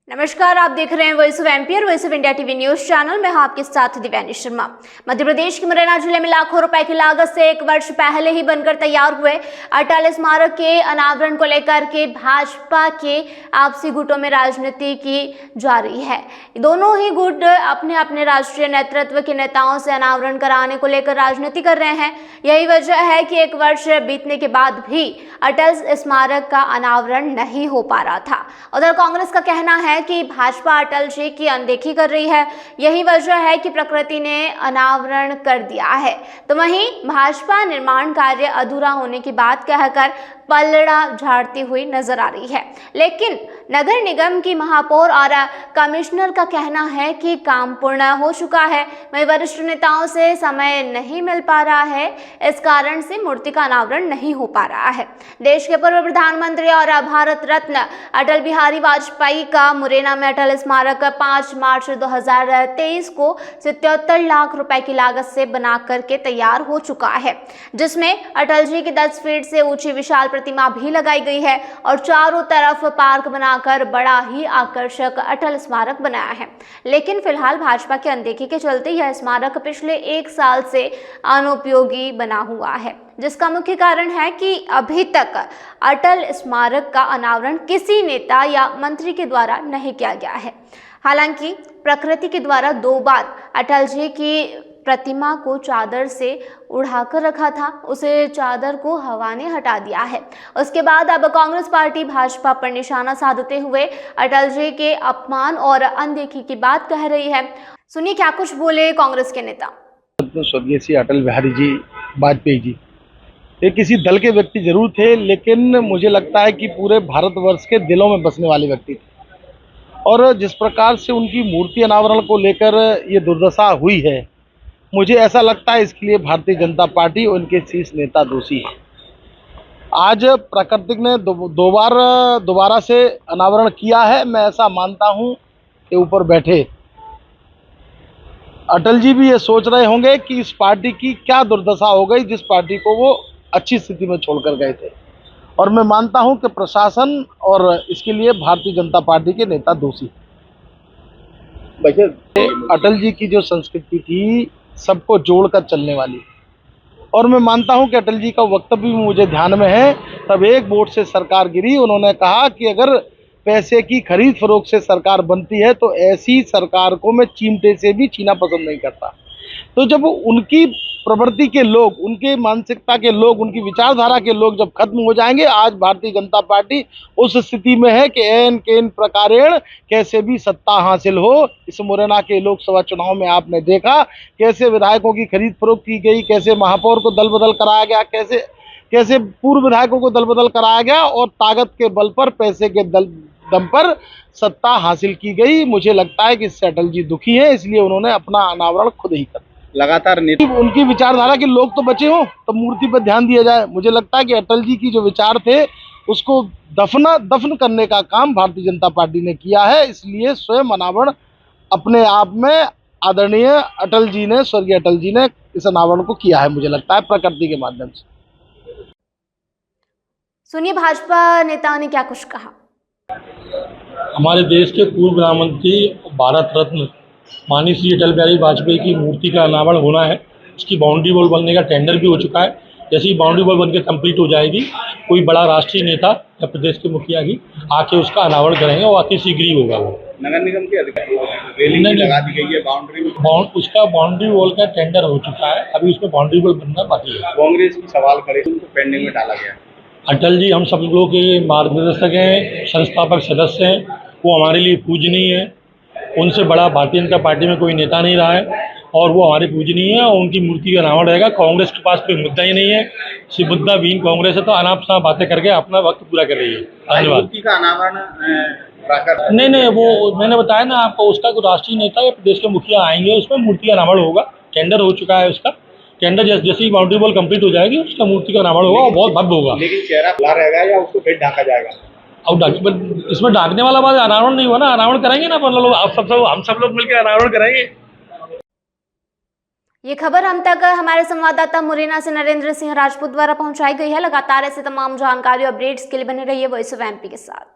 नमस्कार, आप देख रहे हैं voice of ampere, voice of India TV news channel में आपके साथ दिव्यानी शर्मा। मध्य प्रदेश के मुरैना जिले में लाखों रुपए की लागत से 1 वर्ष पहले ही बनकर तैयार हुए अटल स्मारक के अनावरण को लेकर के भाजपा के आपसी गुटों में राजनीति की जा रही है। दोनों ही गुट अपने अपने राष्ट्रीय नेतृत्व के नेताओं से अनावरण कराने को लेकर राजनीति कर रहे हैं। यही वजह है कि 1 वर्ष बीतने के बाद भी अटल स्मारक का अनावरण नहीं हो पा रहा था। उधर कांग्रेस का कहना है कि भाजपा अटल जी की अनदेखी कर रही है, यही वजह है कि प्रकृति ने अनावरण कर दिया है। तो वहीं भाजपा निर्माण कार्य अधूरा होने की बात कहकर पलड़ा झाड़ती हुई नजर आ रही है, लेकिन नगर निगम की महापौर और कमिश्नर का कहना है कि काम पूर्ण हो चुका है। वहीं वरिष्ठ नेताओं से समय नहीं मिल पा रहा है, इस कारण से मूर्ति का अनावरण नहीं हो पा रहा है। देश के पूर्व प्रधानमंत्री और भारत रत्न अटल बिहारी वाजपेयी का मुरैना में अटल स्मारक 5 मार्च 2023 को 77 लाख रुपए की लागत से बना करके तैयार हो चुका है, जिसमें अटल जी की 10 फीट से ऊंची विशाल प्रतिमा भी लगाई गई है और चारों तरफ पार्क बनाकर बड़ा ही आकर्षक अटल स्मारक बनाया है। लेकिन फिलहाल भाजपा की अनदेखी के चलते यह स्मारक पिछले 1 साल से अनुपयोगी बना हुआ है, जिसका मुख्य कारण है कि अभी तक अटल स्मारक का अनावरण किसी नेता या मंत्री के द्वारा नहीं किया गया है। हालांकि प्रकृति के द्वारा 2 बार अटल जी की प्रतिमा को चादर से उड़ाकर रखा था, उसे चादर को हवा ने हटा दिया है। उसके बाद अब कांग्रेस पार्टी भाजपा पर निशाना साधते हुए अटल जी के अपमान और अनदेखी की बात कह रही है। सुनिए क्या कुछ बोले कांग्रेस के नेता। स्वर्गीय श्री अटल बिहारी जी वाजपेयी जी ये किसी दल के व्यक्ति जरूर थे, लेकिन मुझे लगता है कि पूरे भारतवर्ष के दिलों में बसने वाले व्यक्ति थे। और जिस प्रकार से उनकी मूर्ति अनावरण को लेकर ये दुर्दशा हुई है, मुझे ऐसा लगता है इसके लिए भारतीय जनता पार्टी और उनके शीर्ष नेता दोषी है। आज प्राकृतिक ने दोबारा से अनावरण किया है। मैं ऐसा मानता हूं कि ऊपर बैठे अटल जी भी ये सोच रहे होंगे कि इस पार्टी की क्या दुर्दशा हो गई, जिस पार्टी को वो अच्छी स्थिति में छोड़कर गए थे। और मैं मानता हूं कि प्रशासन और इसके लिए भारतीय जनता पार्टी के नेता दोषी। अटल जी की जो संस्कृति थी सबको जोड़कर चलने वाली, और मैं मानता हूं कि अटल जी का वक्तव्य भी मुझे ध्यान में है। तब एक वोट से सरकार गिरी, उन्होंने कहा कि अगर पैसे की खरीद फरोख्त से सरकार बनती है तो ऐसी सरकार को मैं चिमटे से भी छीना पसंद नहीं करता। तो जब उनकी प्रवृत्ति के लोग, उनके मानसिकता के लोग, उनकी विचारधारा के लोग जब खत्म हो जाएंगे, आज भारतीय जनता पार्टी उस स्थिति में है कि एन केन प्रकारेण कैसे भी सत्ता हासिल हो। इस मुरैना के लोकसभा चुनाव में आपने देखा कैसे विधायकों की खरीद फरोख्त की गई, कैसे महापौर को दल बदल कराया गया, कैसे पूर्व विधायकों को दल बदल कराया गया और ताकत के बल पर, पैसे के दम पर सत्ता हासिल की गई। मुझे लगता है कि इससे अटल जी दुखी है, इसलिए उन्होंने अपना अनावरण खुद ही कर लगातार उनकी विचारधारा के लोग तो बचे हों तो मूर्ति पर ध्यान दिया जाए। मुझे लगता है कि अटल जी की जो विचार थे उसको दफन करने का काम भारतीय जनता पार्टी ने किया है, इसलिए स्वयं अनावरण अपने आप में आदरणीय अटल जी ने, स्वर्गीय अटल जी ने इस अनावरण को किया है, मुझे लगता है प्रकृति के माध्यम से। सुनिए भाजपा नेता ने क्या कुछ कहा। हमारे देश के पूर्व प्रधानमंत्री भारत रत्न माननीय श्री अटल बिहारी वाजपेयी की मूर्ति का अनावरण होना है। उसकी बाउंड्री वॉल बनने का टेंडर भी हो चुका है। जैसे ही बाउंड्री वॉल बनकर कंप्लीट हो जाएगी, कोई बड़ा राष्ट्रीय नेता या प्रदेश के मुखिया जी आके उसका अनावरण करेंगे और अति शीघ्र ही होगा। वो नगर निगम के अधिकारी रेलिंग लगा दी गई है, उसका बाउंड्री वॉल का टेंडर हो चुका है, अभी उसमें बाउंड्री वॉल बनना बाकी है। कांग्रेस की सवाल खड़े, उनको पेंडिंग में डाला गया। अटल जी हम सब लोगों के मार्गदर्शक हैं, संस्थापक सदस्य हैं, वो हमारे लिए पूजनीय है। उनसे बड़ा भारतीय जनता पार्टी में कोई नेता नहीं रहा है और वो हमारे पूजनीय है और उनकी मूर्ति का अनावरण रहेगा। कांग्रेस के पास कोई मुद्दा ही नहीं है, सिर्फ मुद्दा विहीन कांग्रेस है, तो अनाप शनाप बातें करके अपना वक्त पूरा कर रही है। धन्यवाद। मूर्ति का अनावरण नहीं, वो मैंने बताया ना आपको, उसका कोई राष्ट्रीय नेता या प्रदेश के मुखिया आएंगे, उसमें मूर्ति का अनावरण होगा। टेंडर हो चुका है, उसका टेंडर जैसे ही बाउंड्री वॉल कंप्लीट हो जाएगी उसका मूर्ति का अनावरण होगा और बहुत भव्य होगा। लेकिन चेहरा खुला रहेगा या उसको फिर ढका जाएगा? अब इसमें ढाकने वाला बात अनावरण नहीं हुआ ना, अनावरण करेंगे ना लोग, हम सब लोग मिलकर अनावरण करेंगे। ये खबर हम तक हमारे संवाददाता मुरैना से नरेंद्र सिंह राजपूत द्वारा पहुंचाई गई है। लगातार ऐसे तमाम जानकारी और अपडेट्स के लिए बने रहिए वॉइस ऑफ एमपी के साथ।